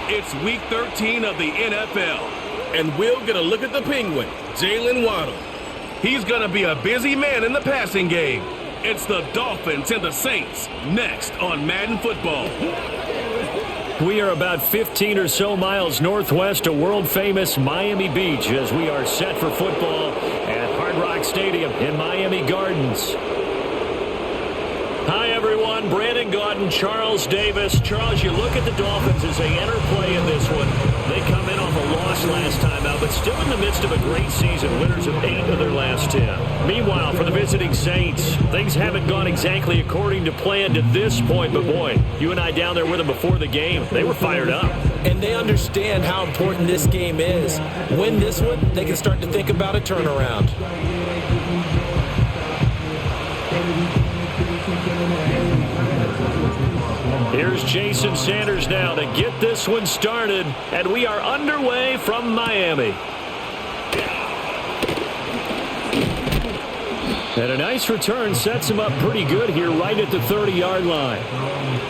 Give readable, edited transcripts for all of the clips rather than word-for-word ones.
It's Week 13 of the NFL, and we'll get a look at the Penguin, Jalen Waddle. He's going to be a busy man in the passing game. It's the Dolphins and the Saints next on Madden Football. We are about 15 or so miles northwest of world-famous Miami Beach as we are set for football at Hard Rock Stadium in Miami Gardens. Hi, everyone. Brandon Gaudin, Charles Davis. Charles, you look at the Dolphins as they enter play in this one. They come in off a loss last time out, but still in the midst of a great season. Winners of 8 of their last 10. Meanwhile, for the visiting Saints, things haven't gone exactly according to plan to this point. But, boy, you and I down there with them before the game, they were fired up. And they understand how important this game is. Win this one, they can start to think about a turnaround. Here's Jason Sanders now to get this one started, and we are underway from Miami. And a nice return sets him up pretty good here right at the 30-yard line.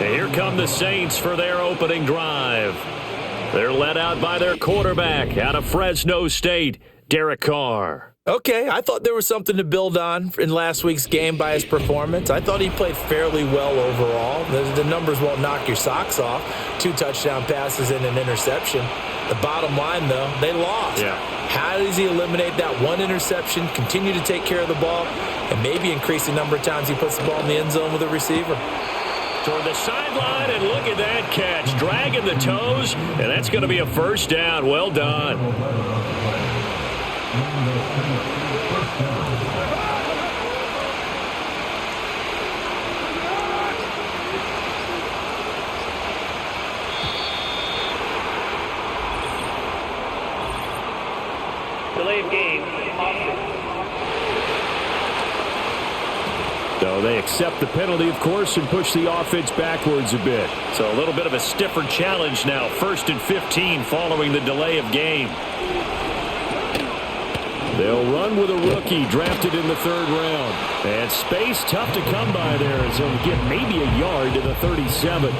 And here come the Saints for their opening drive. They're led out by their quarterback out of Fresno State, Derek Carr. Okay, I thought there was something to build on in last week's game by his performance. I thought he played fairly well overall. The numbers won't knock your socks off. 2 touchdown passes and an interception. The bottom line, though, they lost. Yeah. How does he eliminate that one interception, continue to take care of the ball, and maybe increase the number of times he puts the ball in the end zone with a receiver? Toward the sideline, and look at that catch. Dragging the toes, and that's going to be a first down. Well done. Delay of game. So they accept the penalty, of course, and push the offense backwards a bit. So a little bit of a stiffer challenge now. 1st and 15 following the delay of game. They'll run with a rookie drafted in the 3rd round. And space tough to come by there as he'll get maybe a yard to the 37.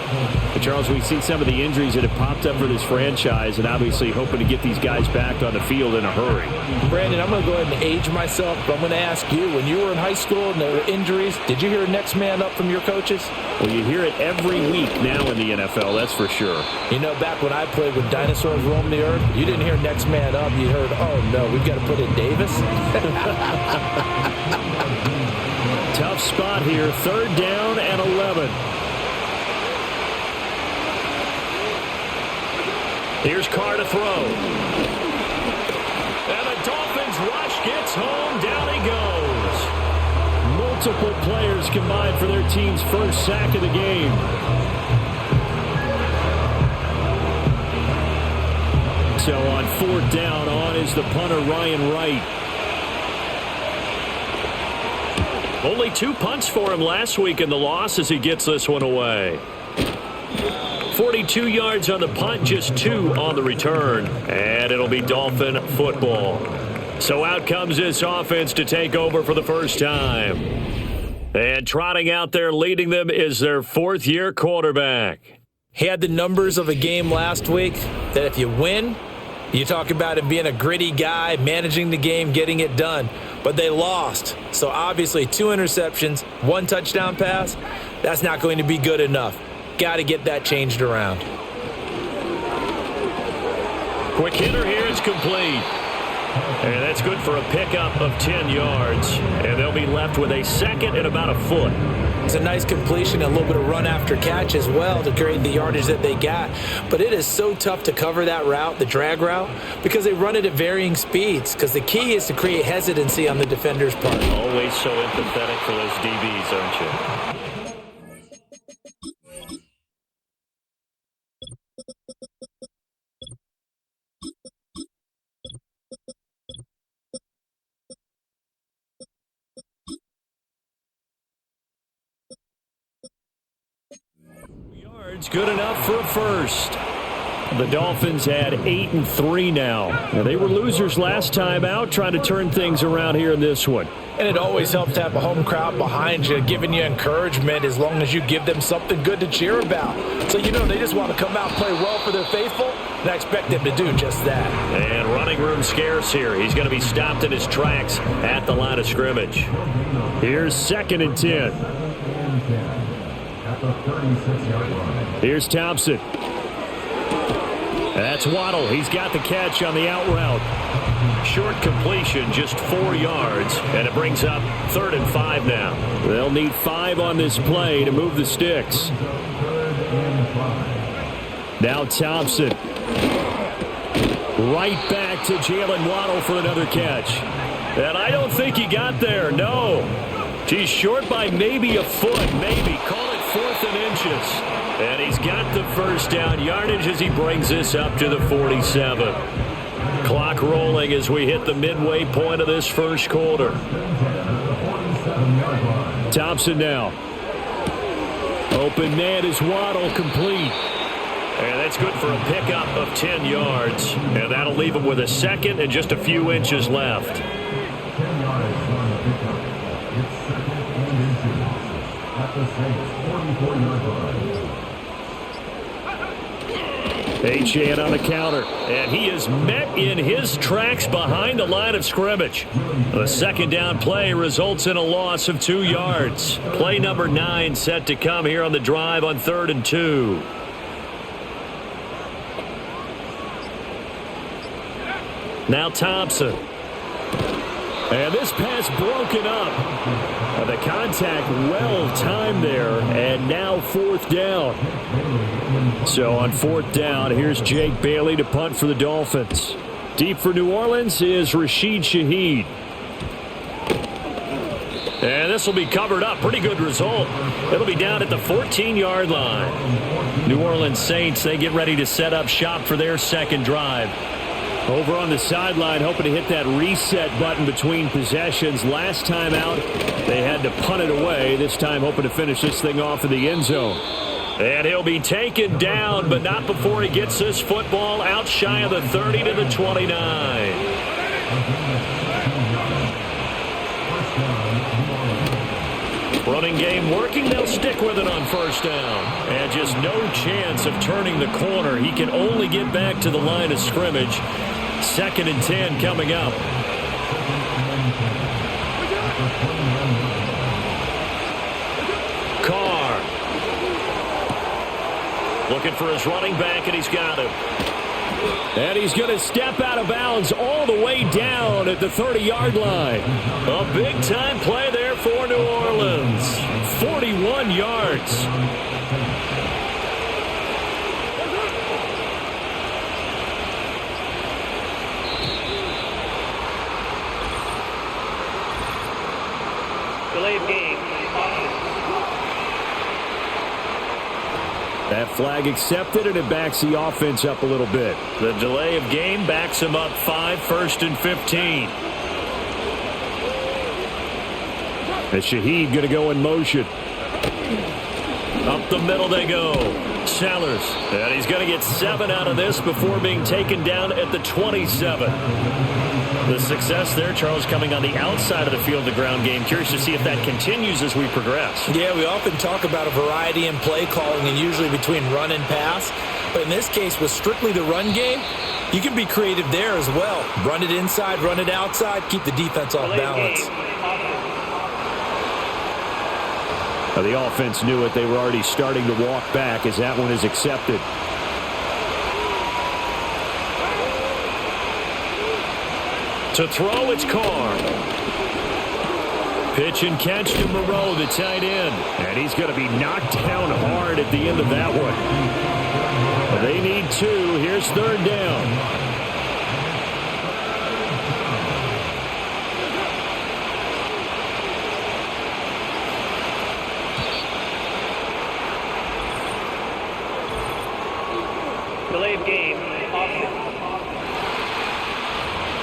But Charles, we see some of the injuries that have popped up for this franchise, and obviously hoping to get these guys back on the field in a hurry. Brandon, I'm going to go ahead and age myself, but I'm going to ask you, when you were in high school and there were injuries, did you hear next man up from your coaches? Well, you hear it every week now in the NFL, that's for sure. You know, back when I played with dinosaurs roam the earth, you didn't hear next man up. You heard, oh, no, we've got to put in Davis. Tough spot here, 3rd down and 11. Here's Carr to throw. And the Dolphins rush gets home. Down he goes. Multiple players combined for their team's first sack of the game. So on 4th down, on is the punter, Ryan Wright. Only 2 punts for him last week in the loss as he gets this one away. 42 yards on the punt, just 2 on the return. And it'll be Dolphin football. So out comes this offense to take over for the first time. And trotting out there leading them is their 4th-year quarterback. He had the numbers of a game last week that if you win, you talk about him being a gritty guy, managing the game, getting it done. But they lost. So obviously 2 interceptions, 1 touchdown pass, that's not going to be good enough. Got to get that changed around. Quick hitter here, it's complete. And that's good for a pickup of 10 yards. And they'll be left with a 2nd and about a foot. It's a nice completion, a little bit of run after catch as well to create the yardage that they got. But it is so tough to cover that route, the drag route, because they run it at varying speeds. Because the key is to create hesitancy on the defender's part. Always so empathetic for those DBs, aren't you? Good enough for a first. The Dolphins at 8-3 now. They were losers last time out, trying to turn things around here in this one. And it always helps to have a home crowd behind you, giving you encouragement as long as you give them something good to cheer about. So, they just want to come out and play well for their faithful, and I expect them to do just that. And running room scarce here. He's going to be stopped in his tracks at the line of scrimmage. Here's 2nd and 10. Here's Thompson. That's Waddle. He's got the catch on the out route. Short completion, just 4 yards, and it brings up 3rd and 5 now. They'll need 5 on this play to move the sticks. Now Thompson. Right back to Jalen Waddle for another catch. And I don't think he got there, no. He's short by maybe a foot, maybe. Call it 4th and inches. And he's got the first down yardage as he brings this up to the 47. Clock rolling as we hit the midway point of this first quarter. Thompson now. Open man is Waddle, complete. And that's good for a pickup of 10 yards. And that'll leave him with a 2nd and just a few inches left. Achane on the counter, and he is met in his tracks behind the line of scrimmage. The 2nd down play results in a loss of 2 yards. Play number 9 set to come here on the drive on 3rd and 2. Now Thompson. And this pass broken up. The contact well timed there, and now 4th down. So on 4th down, here's Jake Bailey to punt for the Dolphins. Deep for New Orleans is Rashid Shaheed. And this will be covered up. Pretty good result. It'll be down at the 14-yard line. New Orleans Saints, they get ready to set up shop for their 2nd drive. Over on the sideline, hoping to hit that reset button between possessions. Last time out, they had to punt it away. This time, hoping to finish this thing off in the end zone. And he'll be taken down, but not before he gets this football out shy of the 30 to the 29. Running game working. They'll stick with it on 1st down. And just no chance of turning the corner. He can only get back to the line of scrimmage. 2nd and 10 coming up. Carr. Looking for his running back, and he's got him. And he's going to step out of bounds all the way down at the 30-yard line. A big-time play there for New Orleans. 41 yards. Delay of game. That flag accepted, and it backs the offense up a little bit. The delay of game backs him up 5, 1st and 15. And Shaheed going to go in motion. Up the middle they go. Sellers. And he's going to get 7 out of this before being taken down at the 27. The success there, Charles, coming on the outside of the field, the ground game. Curious to see if that continues as we progress. Yeah, we often talk about a variety in play calling and usually between run and pass. But in this case, with strictly the run game, you can be creative there as well. Run it inside, run it outside, keep the defense off balance. The offense knew it. They were already starting to walk back as that one is accepted. To throw, it's Carr. Pitch and catch to Moreau, the tight end. And he's going to be knocked down hard at the end of that one. They need 2. Here's 3rd down. Delay of game.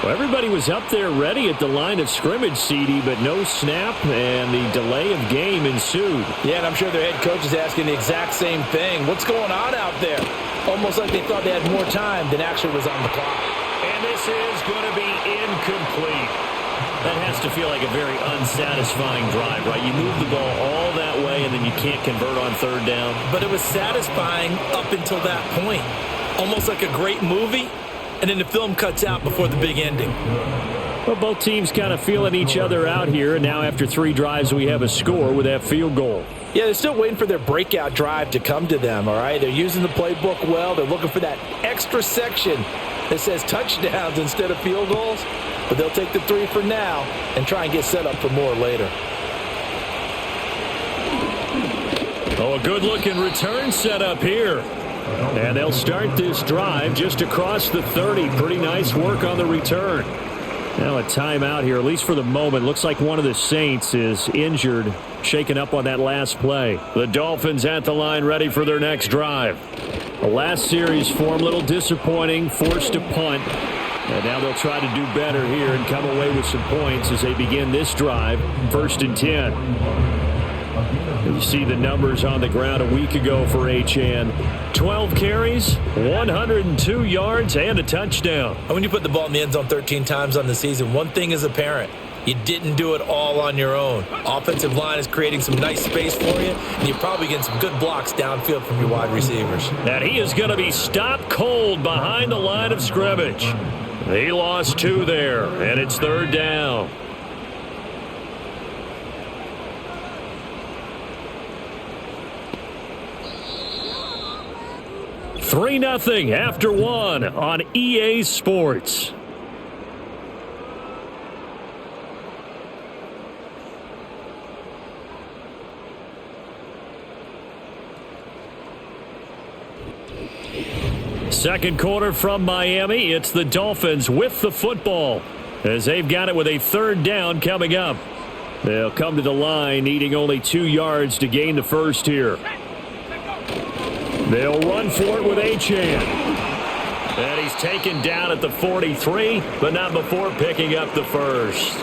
Well, everybody was up there ready at the line of scrimmage, CD, but no snap, and the delay of game ensued. Yeah, and I'm sure their head coach is asking the exact same thing. What's going on out there? Almost like they thought they had more time than actually was on the clock. And this is going to be incomplete. That has to feel like a very unsatisfying drive, right? You move the ball all that way, and then you can't convert on third down. But it was satisfying up until that point. Almost like a great movie, and then the film cuts out before the big ending. Well, both teams kind of feeling each other out here, and now after 3 drives, we have a score with that field goal. Yeah, they're still waiting for their breakout drive to come to them, all right? They're using the playbook well. They're looking for that extra section that says touchdowns instead of field goals. But they'll take the 3 for now and try and get set up for more later. Oh, a good-looking return setup here. And they'll start this drive just across the 30. Pretty nice work on the return. Now a timeout here, at least for the moment. Looks like one of the Saints is injured, shaken up on that last play. The Dolphins at the line, ready for their next drive. The last series form, a little disappointing, forced to punt. And now they'll try to do better here and come away with some points as they begin this drive, 1st and 10. You see the numbers on the ground a week ago for Achane. 12 carries, 102 yards, and a touchdown. And when you put the ball in the end zone 13 times on the season, one thing is apparent. You didn't do it all on your own. Offensive line is creating some nice space for you, and you're probably getting some good blocks downfield from your wide receivers. And he is going to be stopped cold behind the line of scrimmage. He lost 2 there, and it's 3rd down. Three 0 after 1 on EA Sports. Second quarter from Miami. It's the Dolphins with the football as they've got it with a 3rd down coming up. They'll come to the line needing only 2 yards to gain the first here. They'll run for it with Achane. And he's taken down at the 43, but not before picking up the first.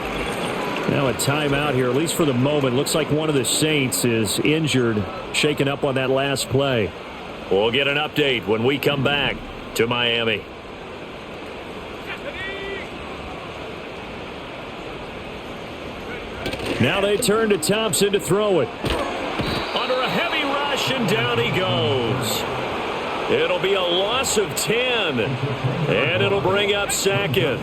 Now a timeout here, at least for the moment. Looks like one of the Saints is injured, shaken up on that last play. We'll get an update when we come back to Miami. Now they turn to Thompson to throw it. Under a heavy rush, and down he goes. It'll be a loss of 10, and it'll bring up 2nd.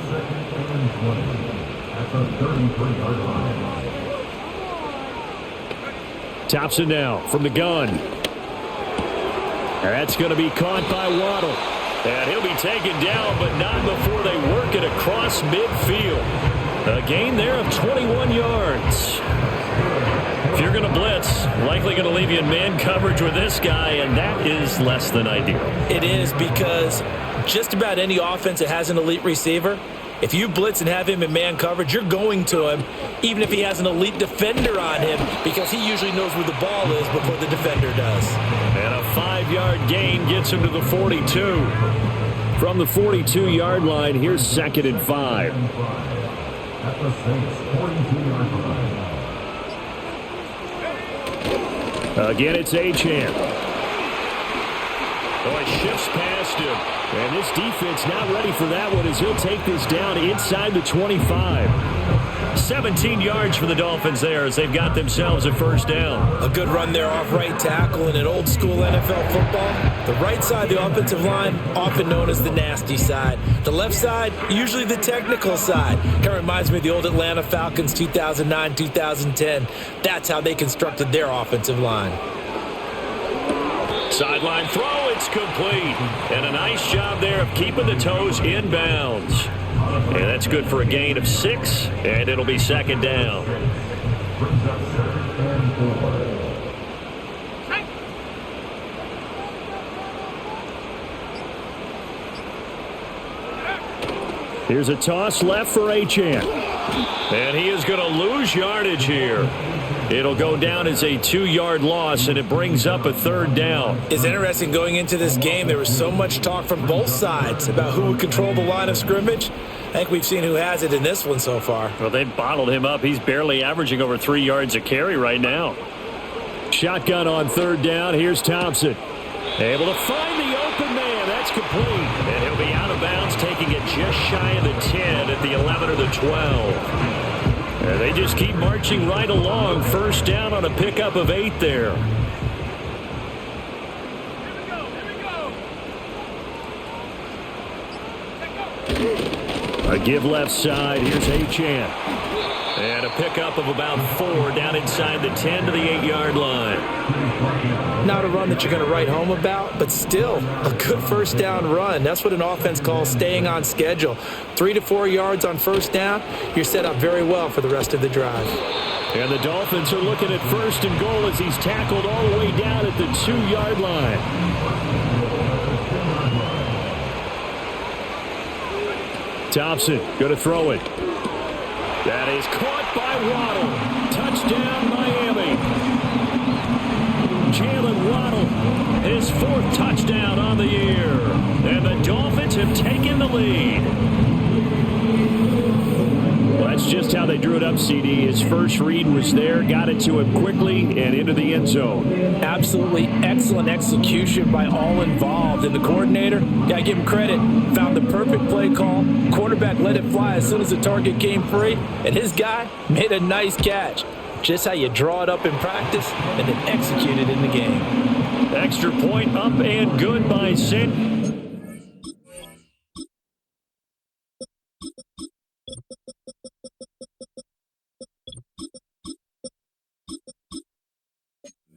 Thompson now from the gun. That's going to be caught by Waddle. And he'll be taken down, but not before they work it across midfield. A gain there of 21 yards. If you're going to blitz, likely going to leave you in man coverage with this guy, and that is less than ideal. It is, because just about any offense that has an elite receiver, if you blitz and have him in man coverage, you're going to him, even if he has an elite defender on him, because he usually knows where the ball is before the defender does. And a 5-yard gain gets him to the 42. From the 42-yard line, here's 2nd and 5. Again, it's Achane. Oh, it shifts past him. And this defense not ready for that one as he'll take this down inside the 25. 17 yards for the Dolphins there as they've got themselves a 1st down. A good run there off right tackle in an old school NFL football. The right side, the offensive line, often known as the nasty side. The left side, usually the technical side. Kind of reminds me of the old Atlanta Falcons 2009, 2010. That's how they constructed their offensive line. Sideline throw, it's complete. And a nice job there of keeping the toes inbounds. And that's good for a gain of 6, and it'll be 2nd down. Here's a toss left for Achane. And he is going to lose yardage here. It'll go down as a 2-yard loss, and it brings up a 3rd down. It's interesting going into this game. There was so much talk from both sides about who would control the line of scrimmage. I think we've seen who has it in this one so far. Well, they've bottled him up. He's barely averaging over 3 yards a carry right now. Shotgun on third down. Here's Thompson. Able to find the open man. That's complete. And he'll be out of bounds, taking it just shy of the 10 at the 11 or the 12. And they just keep marching right along. First down on a pickup of 8 there. A give left side. Here's Achane. And a pickup of about 4 down inside the 10 to the 8-yard line. Not a run that you're going to write home about, but still a good first down run. That's what an offense calls staying on schedule. 3 to 4 yards on first down, you're set up very well for the rest of the drive. And the Dolphins are looking at first and goal as he's tackled all the way down at the 2-yard line. Thompson going to throw it. That is caught by Waddle. Touchdown, Miami. Jalen Waddle, his 4th touchdown on the year. And the Dolphins have taken the lead. Well, that's just how they drew it up, CD. His first read was there, got it to him quickly, and into the end zone. Absolutely excellent execution by all involved. And the coordinator, got to give him credit, found the perfect play call. Quarterback let it fly as soon as the target came free, and his guy made a nice catch. Just how you draw it up in practice and then execute it in the game. Extra point up and good by St.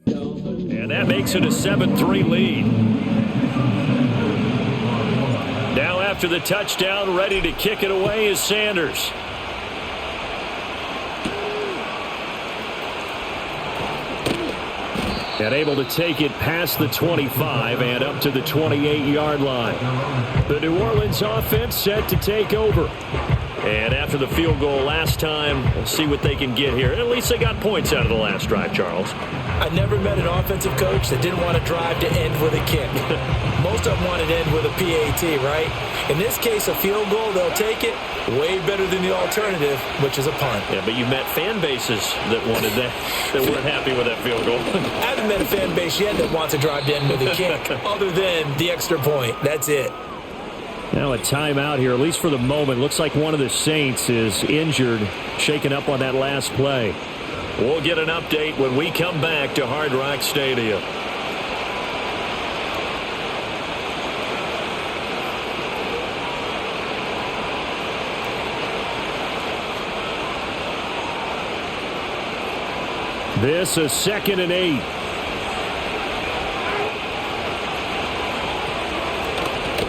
And that makes it a 7-3 lead. Now after the touchdown, ready to kick it away is Sanders. And able to take it past the 25 and up to the 28-yard line. The New Orleans offense set to take over. And after the field goal last time, we'll see what they can get here. At least they got points out of the last drive, Charles. I never met an offensive coach that didn't want to drive to end with a kick. Most of them wanted to end with a PAT, right? In this case, a field goal, they'll take it. Way better than the alternative, which is a punt. Yeah, but you met fan bases that wanted that weren't happy with that field goal. I haven't met a fan base yet that wants to drive to end with a kick, other than the extra point. That's it. Now a timeout here, at least for the moment. Looks like one of the Saints is injured, shaken up on that last play. We'll get an update when we come back to Hard Rock Stadium. This is 2nd and 8.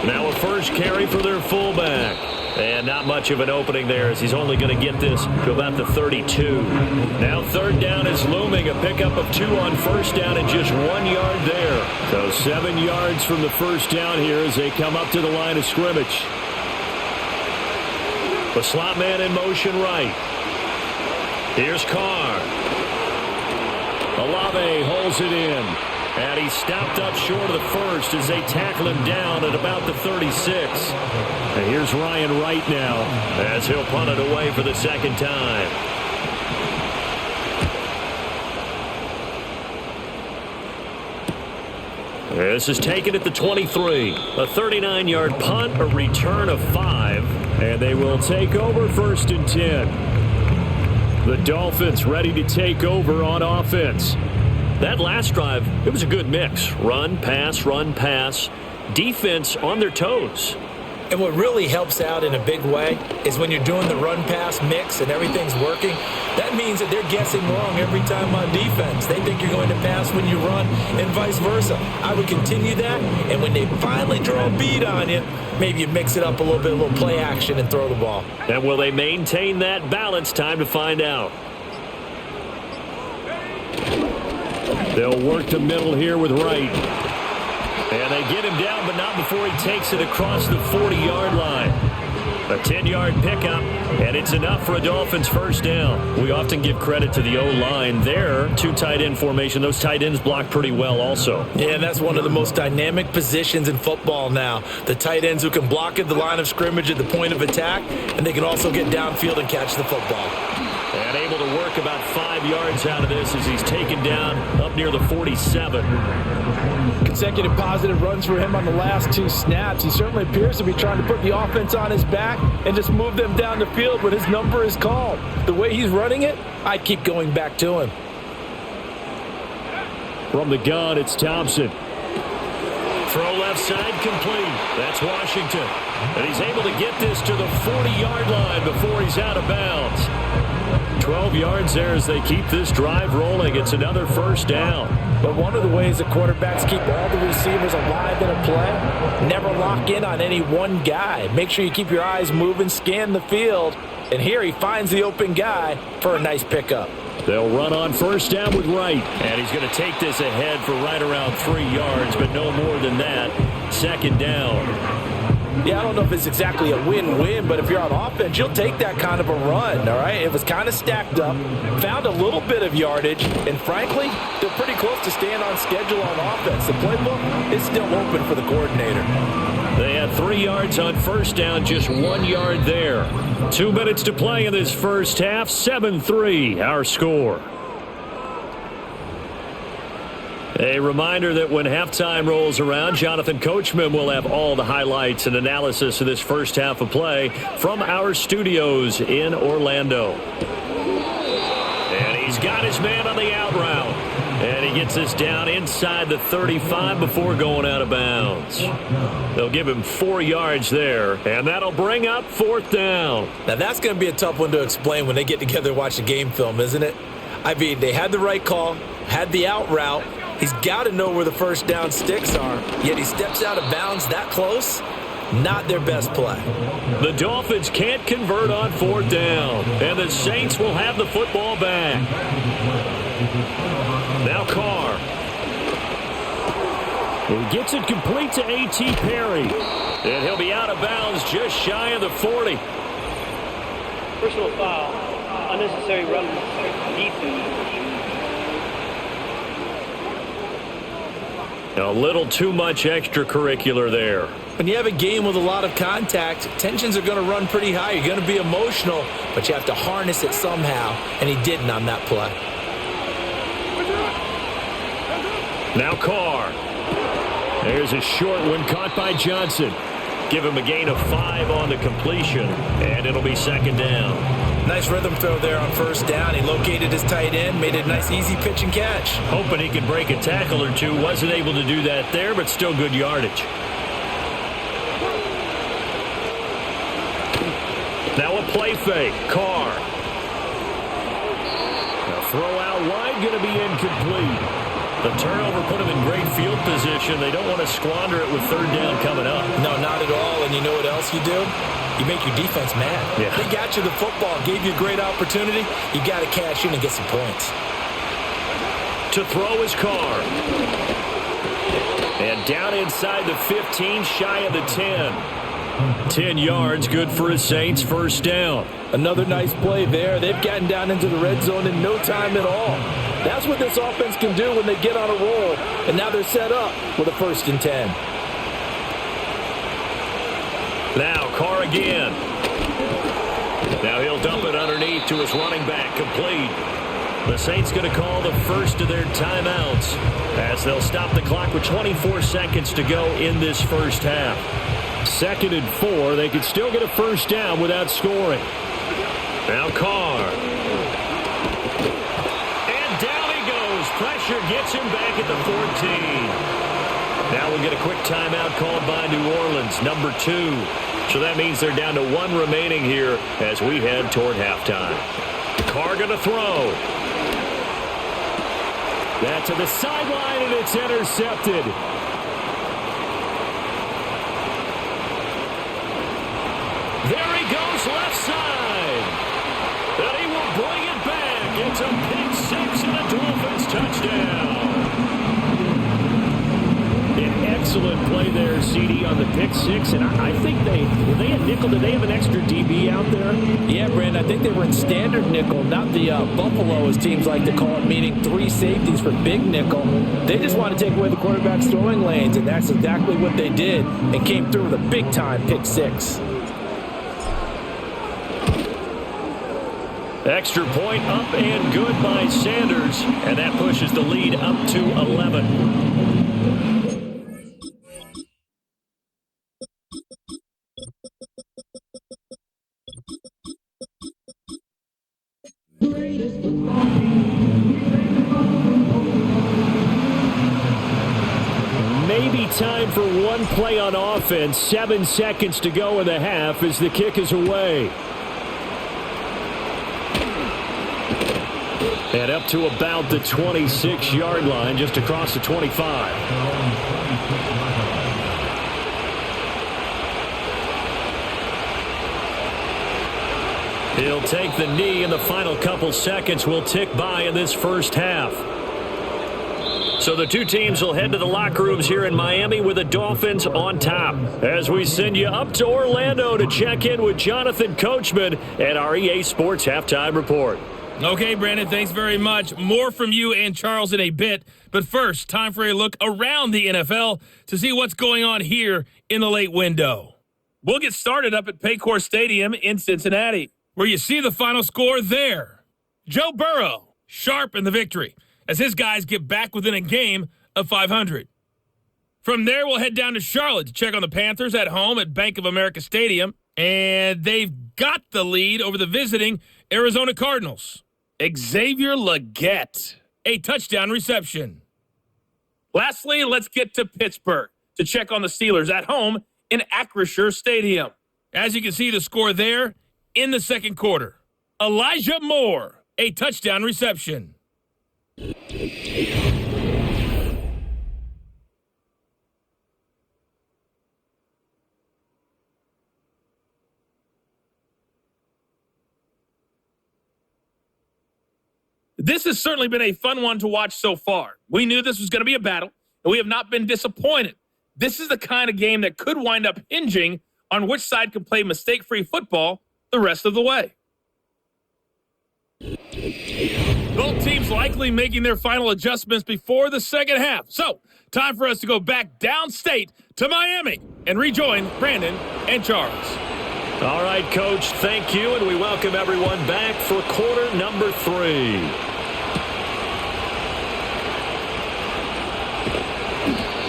Now a first carry for their fullback. And not much of an opening there as he's only going to get this to about the 32. Now 3rd down is looming. A pickup of 2 on first down and just 1 yard there. So 7 yards from the first down here as they come up to the line of scrimmage. The slot man in motion right. Here's Carr. Olave holds it in. And he stopped up short of the first as they tackle him down at about the 36. And here's Ryan Wright now as he'll punt it away for the second time. This is taken at the 23. A 39-yard punt, a return of 5. And they will take over 1st and 10. The Dolphins ready to take over on offense. That last drive, it was a good mix. Run, pass, defense on their toes. And what really helps out in a big way is when you're doing the run-pass mix and everything's working, that means that they're guessing wrong every time on defense. They think you're going to pass when you run and vice versa. I would continue that, and when they finally draw a bead on you, maybe you mix it up a little bit, a little play action, and throw the ball. And will they maintain that balance? Time to find out. They'll work the middle here with Wright. And they get him down, but not before he takes it across the 40-yard line. A 10-yard pickup, and it's enough for a Dolphins first down. We often give credit to the O-line there. Two tight end formation. Those tight ends block pretty well also. Yeah, and that's one of the most dynamic positions in football now. The tight ends who can block at the line of scrimmage at the point of attack, and they can also get downfield and catch the football. And able to work about 5 yards out of this as he's taken down up near the 47. Consecutive positive runs for him on the last 2 snaps. He certainly appears to be trying to put the offense on his back and just move them down the field when his number is called. The way he's running it, I'd keep going back to him. From the gun, it's Thompson. Throw left side complete. That's Washington. And he's able to get this to the 40-yard line before he's out of bounds. 12 yards there as they keep this drive rolling. It's another first down. But one of the ways the quarterbacks keep all the receivers alive in a play, never lock in on any one guy. Make sure you keep your eyes moving, scan the field. And here he finds the open guy for a nice pickup. They'll run on first down with Wright. And he's going to take this ahead for right around 3 yards, but no more than that. Second down. Yeah, I don't know if it's exactly a win-win, but if you're on offense, you'll take that kind of a run, all right? It was kind of stacked up, found a little bit of yardage, and frankly, they're pretty close to staying on schedule on offense. The playbook is still open for the coordinator. They had 3 yards on first down, just 1 yard there. 2 minutes to play in this first half, 7-3, our score. A reminder that when halftime rolls around, Jonathan Coachman will have all the highlights and analysis of this first half of play from our studios in Orlando. And he's got his man on the out route. And he gets this down inside the 35 before going out of bounds. They'll give him 4 yards there, and that'll bring up fourth down. Now that's going to be a tough one to explain when they get together and watch the game film, isn't it? I mean, they had the right call, had the out route. He's got to know where the first down sticks are, yet he steps out of bounds that close. Not their best play. The Dolphins can't convert on fourth down, and the Saints will have the football back. Now Carr. He gets it complete to A.T. Perry, and he'll be out of bounds just shy of the 40. Personal foul, unnecessary run defense. A little too much extracurricular there. When you have a game with a lot of contact, tensions are going to run pretty high. You're going to be emotional, but you have to harness it somehow, and he didn't on that play. Now Carr. There's a short one caught by Johnson. Give him a gain of 5 on the completion, and it'll be second down. Nice rhythm throw there on first down. He located his tight end, made it a nice easy pitch and catch. Hoping he could break a tackle or two. Wasn't able to do that there, but still good yardage. Now a play fake. Carr. A throw out wide, going to be incomplete. The turnover put him in great field position. They don't want to squander it with third down coming up. No, not at all. And you know what else you do? You make your defense mad. Yeah. They got you the football, gave you a great opportunity. You got to cash in and get some points. To throw is Carr. And down inside the 15, shy of the 10. 10 yards, good for his Saints, first down. Another nice play there. They've gotten down into the red zone in no time at all. That's what this offense can do when they get on a roll. And now they're set up with a 1st and 10. Now Carr again. Now he'll dump it underneath to his running back, complete. The Saints going to call the first of their timeouts as they'll stop the clock with 24 seconds to go in this first half. 2nd and 4. They could still get a first down without scoring. Now Carr. And down he goes. Pressure gets him back at the 14. Now we'll get a quick timeout called by New Orleans, number 2. So that means they're down to 1 remaining here as we head toward halftime. Carr going to throw. That's to the sideline, and it's intercepted. There he goes, left side. And he will bring it back. It's a pick 6 and a Dolphins touchdown. An Excellent play there, CD, on the pick six. And I think were they a nickel? Did they have an extra DB out there? Yeah, Brandon, I think they were in standard nickel, not the Buffalo, as teams like to call it, meaning 3 safeties for big nickel. They just want to take away the quarterback's throwing lanes, and that's exactly what they did, and came through with a big-time pick six. Extra point up and good by Sanders, and that pushes the lead up to 11. Maybe time for one play on offense. 7 seconds to go in the half as the kick is away. And up to about the 26-yard line, just across the 25. He'll take the knee, and the final couple seconds will tick by in this first half. So the two teams will head to the locker rooms here in Miami with the Dolphins on top. As we send you up to Orlando to check in with Jonathan Coachman at our EA Sports Halftime Report. Okay, Brandon, thanks very much. More from you and Charles in a bit. But first, time for a look around the NFL to see what's going on here in the late window. We'll get started up at Paycor Stadium in Cincinnati, where you see the final score there. Joe Burrow, sharp in the victory, as his guys get back within a game of 500. From there, we'll head down to Charlotte to check on the Panthers at home at Bank of America Stadium. And they've got the lead over the visiting Arizona Cardinals. Xavier Legette, a touchdown reception. Lastly, let's get to Pittsburgh to check on the Steelers at home in Acrisure Stadium. As you can see, the score there in the second quarter. Elijah Moore, a touchdown reception. This has certainly been a fun one to watch so far. We knew this was going to be a battle, and we have not been disappointed. This is the kind of game that could wind up hinging on which side can play mistake-free football the rest of the way. Both teams likely making their final adjustments before the second half. So, time for us to go back downstate to Miami and rejoin Brandon and Charles. All right, Coach, thank you, and we welcome everyone back for quarter number 3.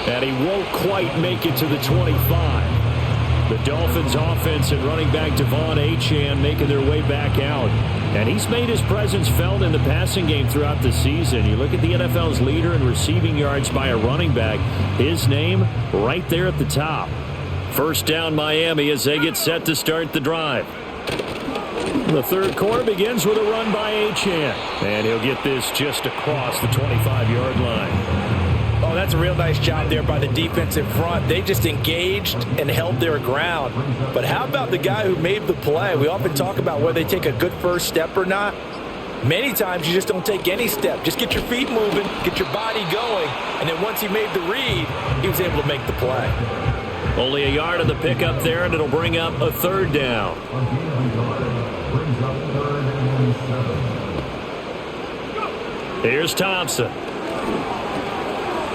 And he won't quite make it to the 25. The Dolphins offense and running back Devon Achane making their way back out. And he's made his presence felt in the passing game throughout the season. You look at the NFL's leader in receiving yards by a running back. His name right there at the top. First down Miami as they get set to start the drive. The third quarter begins with a run by Achane. And he'll get this just across the 25-yard line. Oh, that's a real nice job there by the defensive front. They just engaged and held their ground. But how about the guy who made the play? We often talk about whether they take a good first step or not. Many times you just don't take any step. Just get your feet moving, get your body going, and then once he made the read, he was able to make the play. Only a yard on the pickup there, and it'll bring up a third down. Here's Thompson.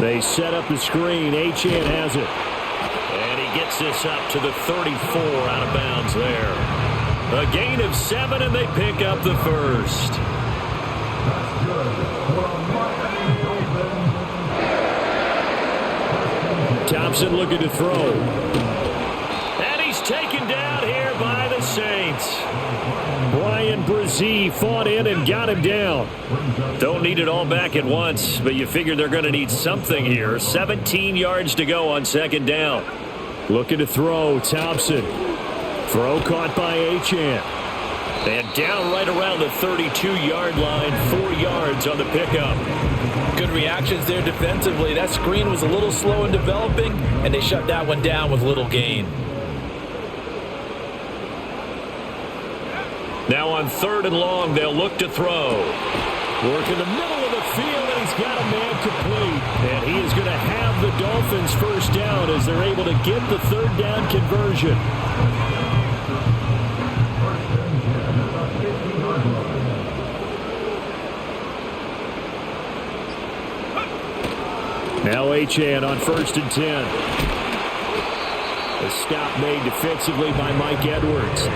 They set up the screen. Achane has it. And he gets this up to the 34 out of bounds there. A gain of 7, and they pick up the first. Thompson looking to throw. And he's taken down here by the Saints. Brian Brzee fought in and got him down. Don't need it all back at once, but you figure they're going to need something here. 17 yards to go on second down. Looking to throw, Thompson. Throw caught by Achane. And down right around the 32-yard line, 4 yards on the pickup. Good reactions there defensively. That screen was a little slow in developing, and they shut that one down with little gain. Now on third and long, they'll look to throw. Work in the middle of the field, and he's got a man complete. And he is going to have give the Dolphins first down as they're able to get the third down conversion. Now Achane on 1st and 10. A stop made defensively by Mike Edwards.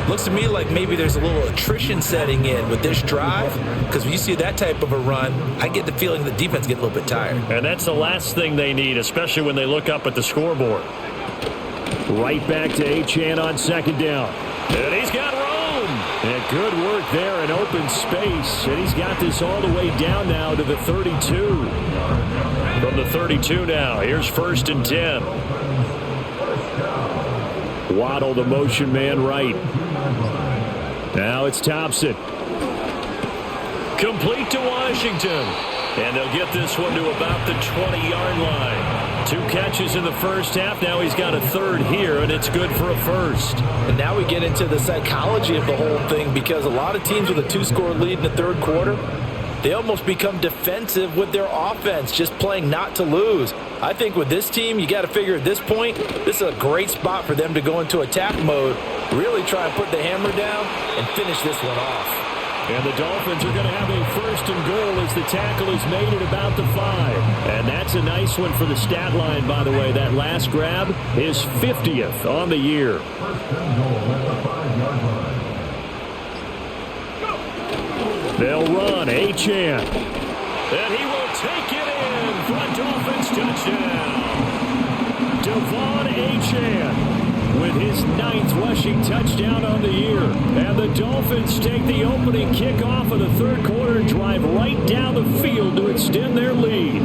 Looks to me like maybe there's a little attrition setting in with this drive, because when you see that type of a run, I get the feeling the defense get a little bit tired. And that's the last thing they need, especially when they look up at the scoreboard. Right back to Achane on 2nd down. And he's got room. And good work there in open space. And he's got this all the way down now to the 32. From the 32 now, here's 1st and 10. Waddle, the motion man, right. Now it's Thompson. Complete to Washington. And they'll get this one to about the 20-yard line. 2 catches in the first half. Now he's got a third here, and it's good for a first. And now we get into the psychology of the whole thing, because a lot of teams with a 2-score lead in the third quarter, they almost become defensive with their offense, just playing not to lose. I think with this team, you got to figure at this point, this is a great spot for them to go into attack mode, really try and put the hammer down and finish this one off. And the Dolphins are going to have a 1st and goal as the tackle is made at about the 5. And that's a nice one for the stat line, by the way. That last grab is 50th on the year. They'll run. Achane. And he will take it in for a Dolphins touchdown. Devon Achane with his 9th rushing touchdown on the year. And the Dolphins take the opening kickoff of the third quarter and drive right down the field to extend their lead.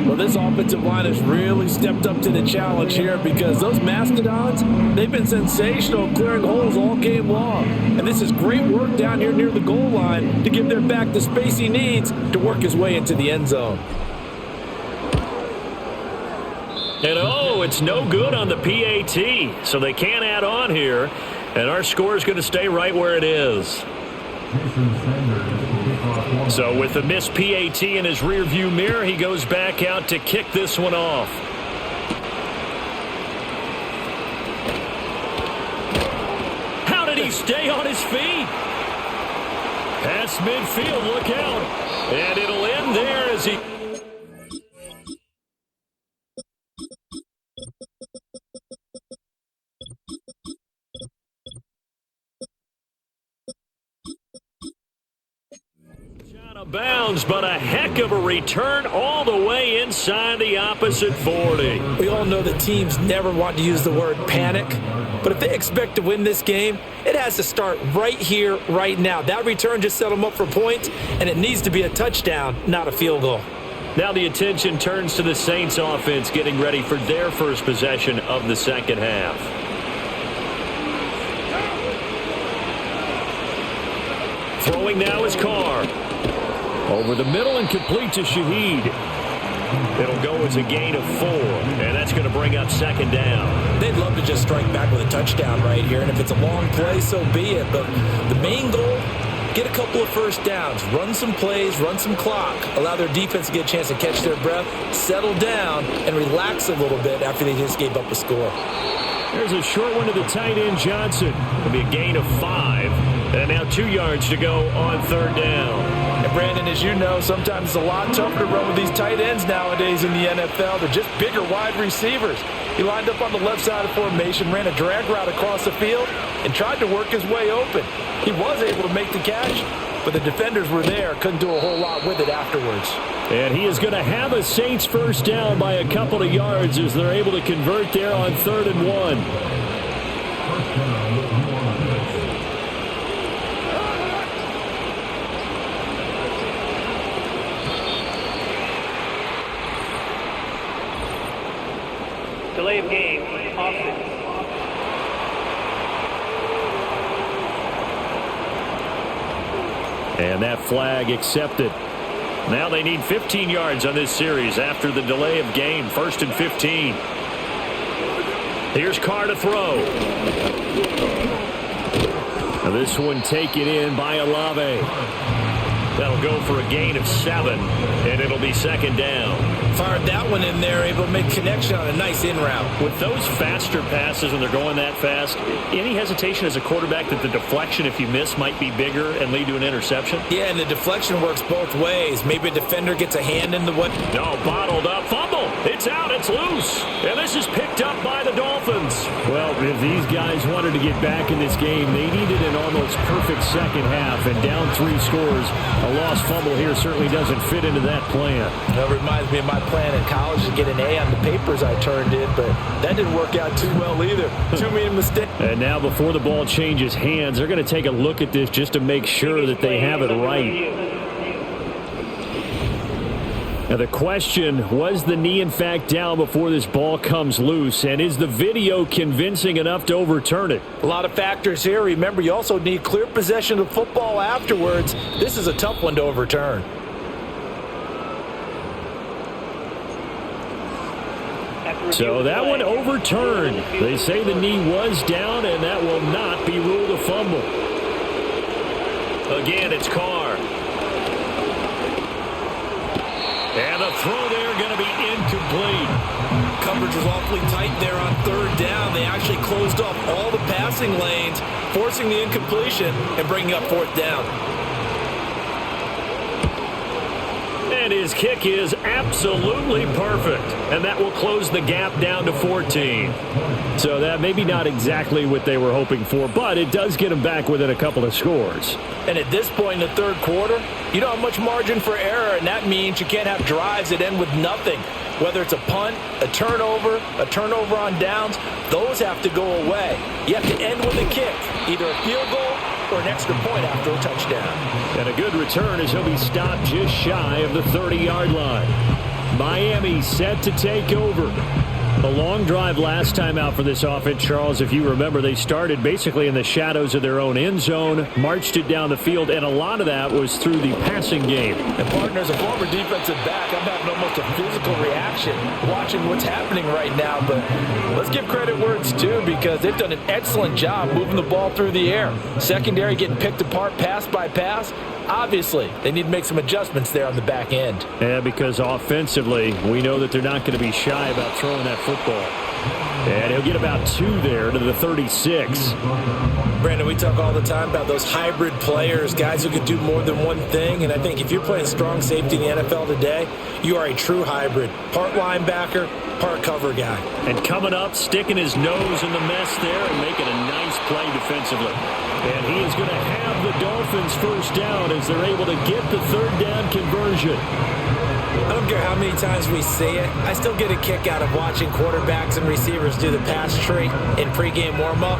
Well, this offensive line has really stepped up to the challenge here, because those Mastodons, they've been sensational clearing holes all game long. And this is great work down here near the goal line to give their back the space he needs to work his way into the end zone. And oh, it's no good on the PAT, so they can't add on here, and our score is going to stay right where it is. So with the missed PAT in his rearview mirror, he goes back out to kick this one off. How did he stay on his feet? Past midfield, look out. And it'll end there as he... bounds, but a heck of a return all the way inside the opposite 40. We all know that teams never want to use the word panic, but if they expect to win this game, it has to start right here, right now. That return just set them up for points, and it needs to be a touchdown, not a field goal. Now the attention turns to the Saints offense getting ready for their first possession of the second half. Throwing now is Carr. Over the middle and complete to Shaheed. It'll go as a gain of 4, and that's going to bring up 2nd down. They'd love to just strike back with a touchdown right here, and if it's a long play, so be it. But the main goal, get a couple of first downs, run some plays, run some clock, allow their defense to get a chance to catch their breath, settle down, and relax a little bit after they just gave up a score. There's a short one to the tight end, Johnson. It'll be a gain of 5, and now 2 yards to go on 3rd down. And Brandon, as you know, sometimes it's a lot tougher to run with these tight ends nowadays in the NFL. They're just bigger wide receivers. He lined up on the left side of formation, ran a drag route across the field, and tried to work his way open. He was able to make the catch, but the defenders were there, couldn't do a whole lot with it afterwards. And he is going to have a Saints first down by a couple of yards as they're able to convert there on 3rd and 1. Delay of game, offense. And that flag accepted. Now they need 15 yards on this series after the delay of game. 1st and 15. Here's Carr to throw. Now this one taken in by Olave. That'll go for a gain of 7, and it'll be 2nd down. Fired that one in there, able to make connection on a nice in route. With those faster passes when they're going that fast, any hesitation as a quarterback that the deflection, if you miss, might be bigger and lead to an interception? Yeah, and the deflection works both ways. Maybe a defender gets a hand in the what? No, bottled up. Fumble. It's out. It's loose. And this is picked up by the Dolphins. Well, if these guys wanted to get back in this game, they needed an almost perfect second half. And down 3 scores, a lost fumble here certainly doesn't fit into that plan. That reminds me of my plan in college to get an A on the papers I turned in, but that didn't work out too well either. Too many mistakes. And now before the ball changes hands, they're going to take a look at this just to make sure that they have it right. Now the question, was the knee in fact down before this ball comes loose? And is the video convincing enough to overturn it? A lot of factors here. Remember, you also need clear possession of football afterwards. This is a tough one to overturn. So that one overturned. They say the knee was down, and that will not be ruled a fumble. Again, it's Carr. And the throw there going to be incomplete. Coverage was awfully tight there on 3rd down. They actually closed off all the passing lanes, forcing the incompletion and bringing up 4th down. And his kick is absolutely perfect. And that will close the gap down to 14. So that maybe not exactly what they were hoping for, but it does get them back within a couple of scores. And at this point in the 3rd quarter, you don't have much margin for error, and that means you can't have drives that end with nothing. Whether it's a punt, a turnover on downs, those have to go away. You have to end with a kick, either a field goal or an extra point after a touchdown. And a good return as he'll be stopped just shy of the 30-yard line. Miami set to take over. A long drive last time out for this offense, Charles. If you remember, they started basically in the shadows of their own end zone, marched it down the field, and a lot of that was through the passing game. And partner, as a former defensive back, I'm having almost a physical reaction watching what's happening right now. But let's give credit where it's due, because they've done an excellent job moving the ball through the air. Secondary getting picked apart pass by pass. Obviously, they need to make some adjustments there on the back end. Yeah, because offensively, we know that they're not going to be shy about throwing that football. And he'll get about 2 there to the 36. Brandon, we talk all the time about those hybrid players, guys who can do more than one thing. And I think if you're playing strong safety in the NFL today, you are a true hybrid. Part linebacker, part cover guy. And coming up, sticking his nose in the mess there and making a nice play defensively. And he is going to have the Dolphins first down as they're able to get the 3rd down conversion. I don't care how many times we see it. I still get a kick out of watching quarterbacks and receivers do the pass tree in pregame warm-up.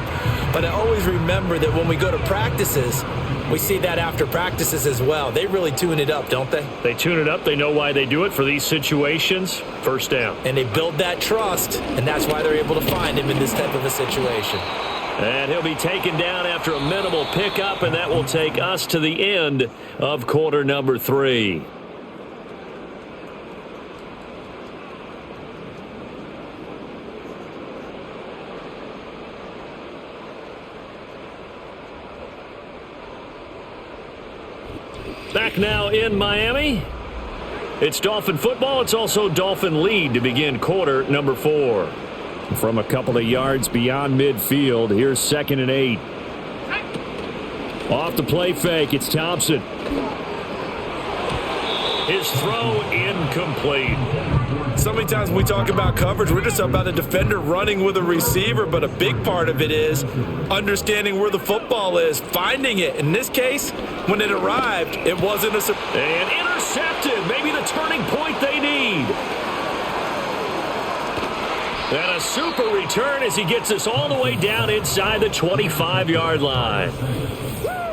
But I always remember that when we go to practices, we see that after practices as well. They really tune it up, don't they? They tune it up. They know why they do it for these situations. First down. And they build that trust, and that's why they're able to find him in this type of a situation. And he'll be taken down after a minimal pickup, and that will take us to the end of quarter number 3. Back now in Miami. It's Dolphin football. It's also Dolphin lead to begin quarter number 4. From a couple of yards beyond midfield, here's 2nd and 8. Off the play fake, it's Thompson. His throw incomplete. So many times when we talk about coverage, we're just about a defender running with a receiver, but a big part of it is understanding where the football is, finding it. In this case, when it arrived, it wasn't a... And intercepted, maybe the turning point they need. And a super return as he gets us all the way down inside the 25-yard line.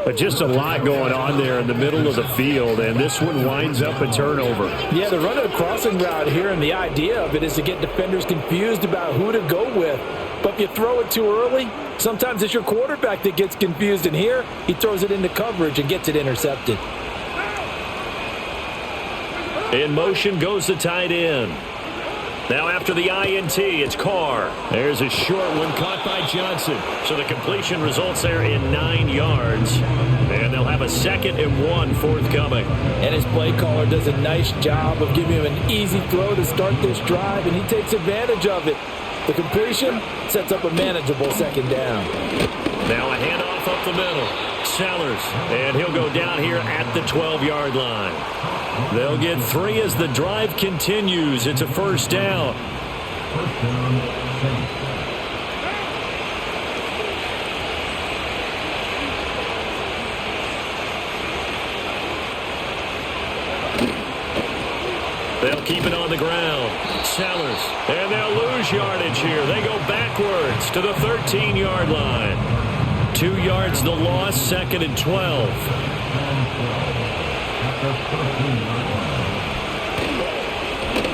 But just a lot going on there in the middle of the field, and this one winds up a turnover. Yeah, they're running a crossing route here, and the idea of it is to get defenders confused about who to go with. But if you throw it too early, sometimes it's your quarterback that gets confused, and here he throws it into coverage and gets it intercepted. In motion goes the tight end. Now after the INT, it's Carr. There's a short one caught by Johnson. So the completion results there in 9 yards. And they'll have a 2nd and 1 forthcoming. And his play caller does a nice job of giving him an easy throw to start this drive, and he takes advantage of it. The completion sets up a manageable 2nd down. Now a handoff up the middle. Sellers, and he'll go down here at the 12-yard line. They'll get 3 as the drive continues. It's a 1st down. They'll keep it on the ground. Sellers, and they'll lose yardage here. They go backwards to the 13-yard line. 2 yards the loss, 2nd and 12.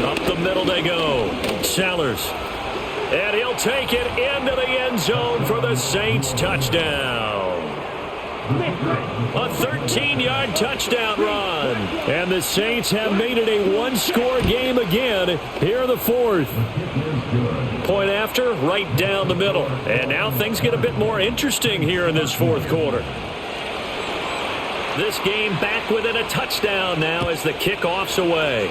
Up the middle they go. Sellers. And he'll take it into the end zone for the Saints touchdown. A 13-yard touchdown run. And the Saints have made it a one-score game again here in the 4th. Point after, right down the middle. And now things get a bit more interesting here in this 4th quarter. This game back within a touchdown now as the kickoff's away.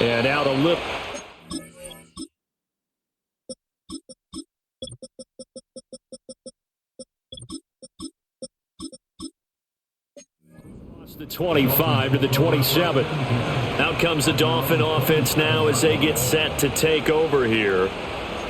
And out a lip. The 25 to the 27. Out comes the Dolphin offense now as they get set to take over here.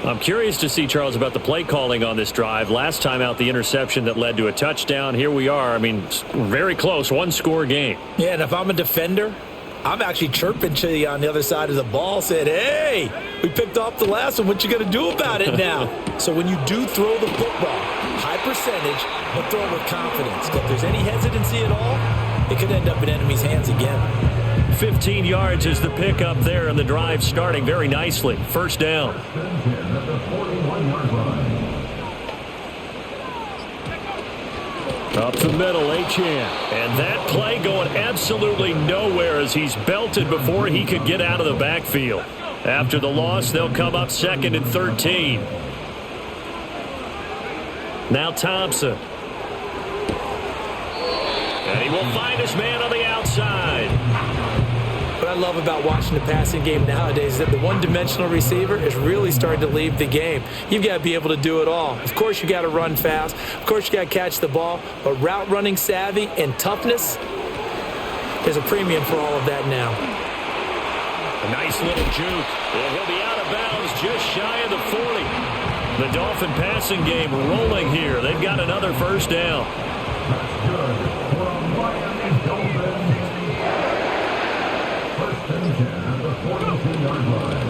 I'm curious to see, Charles, about the play calling on this drive. Last time out, the interception that led to a touchdown. Here we are. I mean, very close, one-score game. Yeah, and if I'm a defender, I'm actually chirping to you on the other side of the ball, saying, hey, we picked off the last one. What you going to do about it now? So when you do throw the football, high percentage, but throw it with confidence. If there's any hesitancy at all, it could end up in enemy's hands again. 15 yards is the pickup there, and the drive starting very nicely. 1st down. Up the middle, Achane. And that play going absolutely nowhere as he's belted before he could get out of the backfield. After the loss, they'll come up 2nd and 13. Now Thompson. And he will find his man on the outside. What I love about watching the passing game nowadays is that the one-dimensional receiver is really starting to leave the game. You've got to be able to do it all. Of course, you got to run fast. Of course, you got to catch the ball. But route running savvy and toughness, there's a premium for all of that now. A nice little juke. And he'll be out of bounds just shy of the 40. The Dolphin passing game rolling here. They've got another 1st down.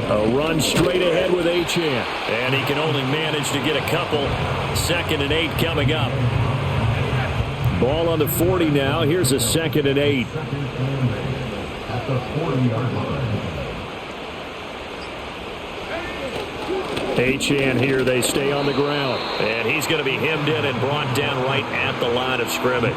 A run straight ahead with Achane. And he can only manage to get a couple. 2nd and 8 coming up. Ball on the 40 now. Here's a 2nd and 8. Achane here, they stay on the ground. And he's going to be hemmed in and brought down right at the line of scrimmage.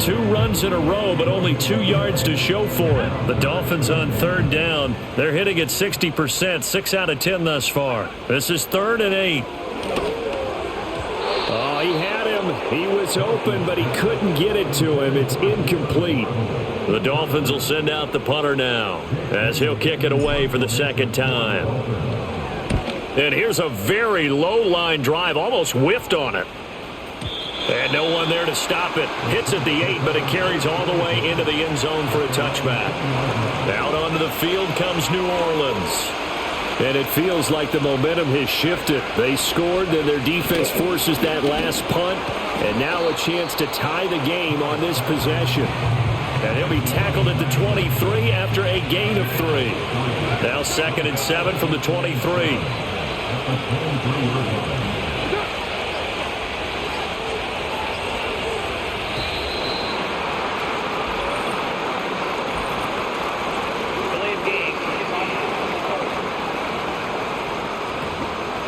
2 runs in a row, but only 2 yards to show for it. The Dolphins on 3rd down. They're hitting at 60%, 6 out of 10 thus far. This is 3rd and 8. Oh, he had him. He was open, but he couldn't get it to him. It's incomplete. The Dolphins will send out the punter now as he'll kick it away for the 2nd time. And here's a very low-line drive, almost whiffed on it. And no one there to stop it. Hits at the 8, but it carries all the way into the end zone for a touchback. Out onto the field comes New Orleans. And it feels like the momentum has shifted. They scored, then their defense forces that last punt. And now a chance to tie the game on this possession. And he'll be tackled at the 23 after a gain of 3. Now 2nd and 7 from the 23.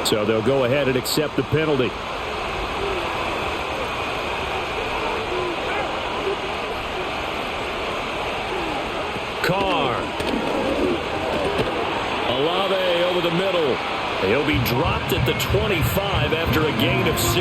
So they'll go ahead and accept the penalty. Carr. Olave over the middle. He'll be dropped at the 25 after a gain of 6.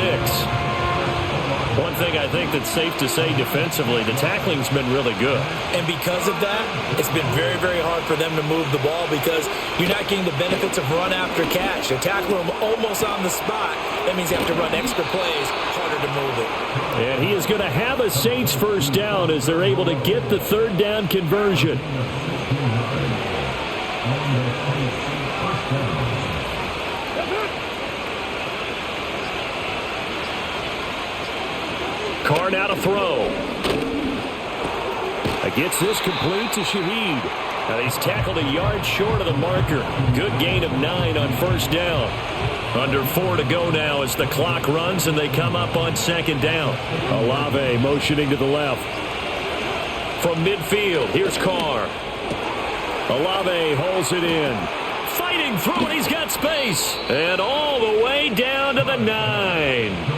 One thing I think that's safe to say defensively, the tackling's been really good. And because of that, it's been very, very hard for them to move the ball because you're not getting the benefits of run after catch. They're tackling them almost on the spot. That means you have to run extra plays, harder to move it. And he is going to have a Saints first down as they're able to get the third down conversion. Carr now to throw. Gets this complete to Shaheed. And he's tackled a yard short of the marker. Good gain of 9 on first down. Under 4 to go now as the clock runs and they come up on second down. Olave motioning to the left. From midfield, here's Carr. Olave holds it in. Fighting through it, he's got space. And all the way down to the 9.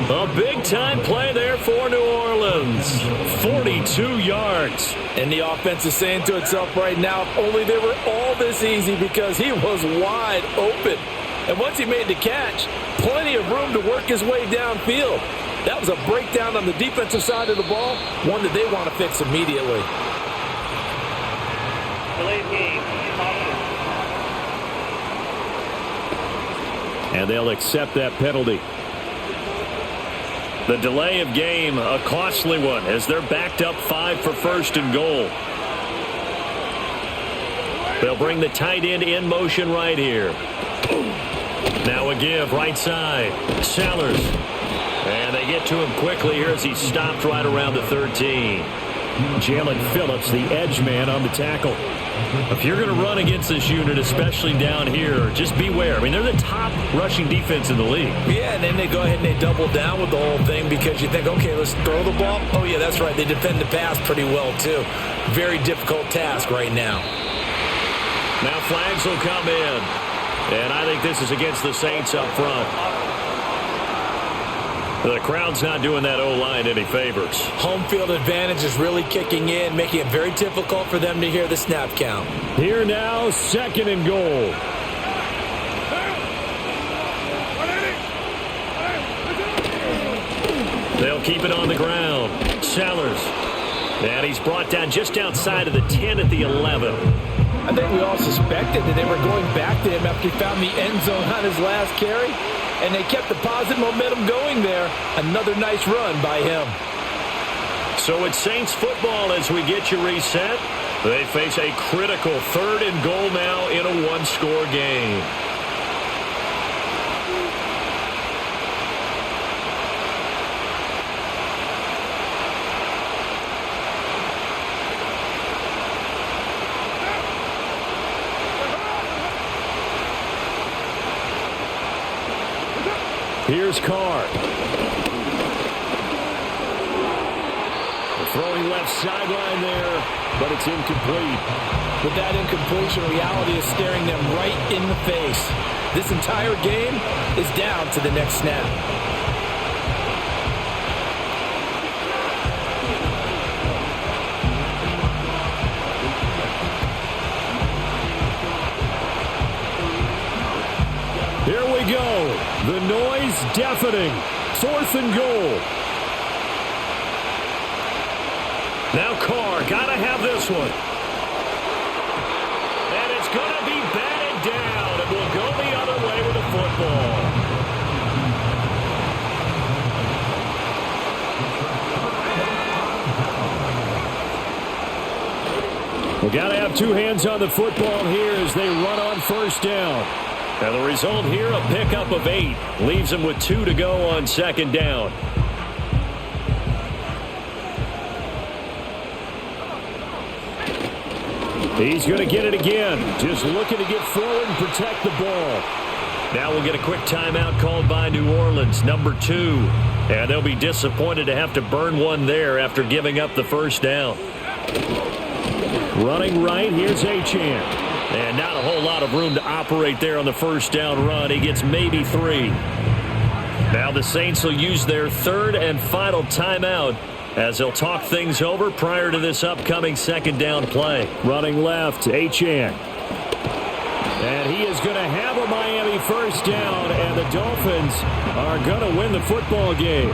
A big-time play there for New Orleans. 42 yards. And the offense is saying to itself right now, if only they were all this easy because he was wide open. And once he made the catch, plenty of room to work his way downfield. That was a breakdown on the defensive side of the ball, one that they want to fix immediately. Delayed game. And they'll accept that penalty. The delay of game, a costly one, as they're backed up 5 for first and goal. They'll bring the tight end in motion right here. Now a give, right side. Sellers. And they get to him quickly here as he's stopped right around the 13. Jalen Phillips, the edge man on the tackle. If you're going to run against this unit, especially down here, just beware. I mean, they're the top rushing defense in the league. Yeah, and then they go ahead and they double down with the whole thing because you think, okay, let's throw the ball. Oh, yeah, that's right. They defend the pass pretty well, too. Very difficult task right now. Now flags will come in. And I think this is against the Saints up front. The crowd's not doing that O-line any favors. Home field advantage is really kicking in, making it very difficult for them to hear the snap count. Here now, second and goal. They'll keep it on the ground. Sellers. And he's brought down just outside of the 10 at the 11. I think we all suspected that they were going back to him after he found the end zone on his last carry. And they kept the positive momentum going there. Another nice run by him. So it's Saints football as we get you reset. They face a critical third and goal now in a one-score game. Here's Carr. Throwing left sideline there, but it's incomplete. With that incompletion, reality is staring them right in the face. This entire game is down to the next snap. Here we go. The noise deafening. 4th and goal. Now Carr, gotta have this one. And it's gonna be batted down. It will go the other way with the football. We gotta have 2 hands on the football here as they run on first down. And the result here, a pickup of 8. Leaves them with 2 to go on second down. He's going to get it again. Just looking to get forward and protect the ball. Now we'll get a quick timeout called by New Orleans, number 2. And they'll be disappointed to have to burn one there after giving up the first down. Running right, here's Achane. And not a whole lot of room to operate there on the first down run. He gets maybe 3. Now the Saints will use their third and final timeout as they'll talk things over prior to this upcoming second down play. Running left, Achane. And he is going to have a Miami first down, and the Dolphins are going to win the football game.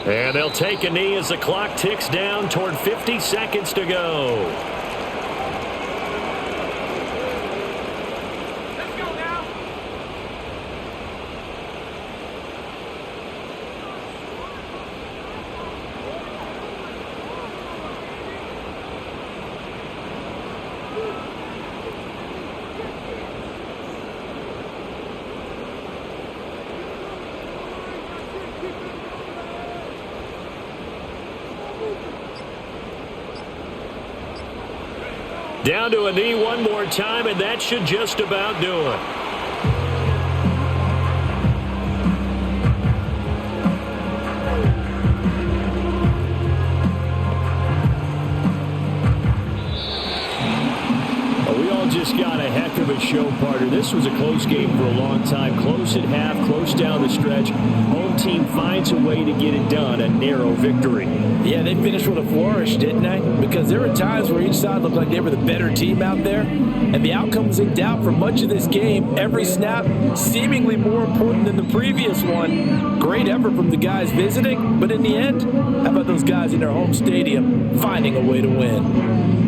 And they'll take a knee as the clock ticks down toward 50 seconds to go. Down to a knee one more time, and that should just about do it. We all just got a heck of a show, partner. This was a close game for a long time. Close at half, close down the stretch. Home team finds a way to get it done. A narrow victory. Yeah, they finished with a flourish, didn't they? Because there were times where each side looked like they were the better team out there. And the outcome was in doubt for much of this game. Every snap seemingly more important than the previous one. Great effort from the guys visiting. But in the end, how about those guys in their home stadium finding a way to win?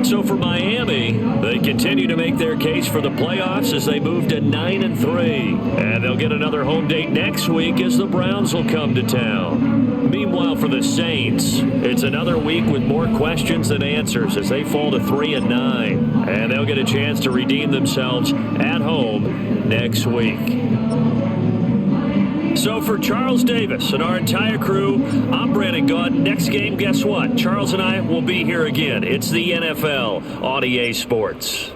So for Miami, they continue to make their case for the playoffs as they move to 9-3. And they'll get another home date next week as the Browns will come to town. Meanwhile, for the Saints, it's another week with more questions than answers as they fall to 3-9. And they'll get a chance to redeem themselves at home next week. So for Charles Davis and our entire crew, I'm Brandon Gaudin. Next game, guess what? Charles and I will be here again. It's the NFL on EA Sports.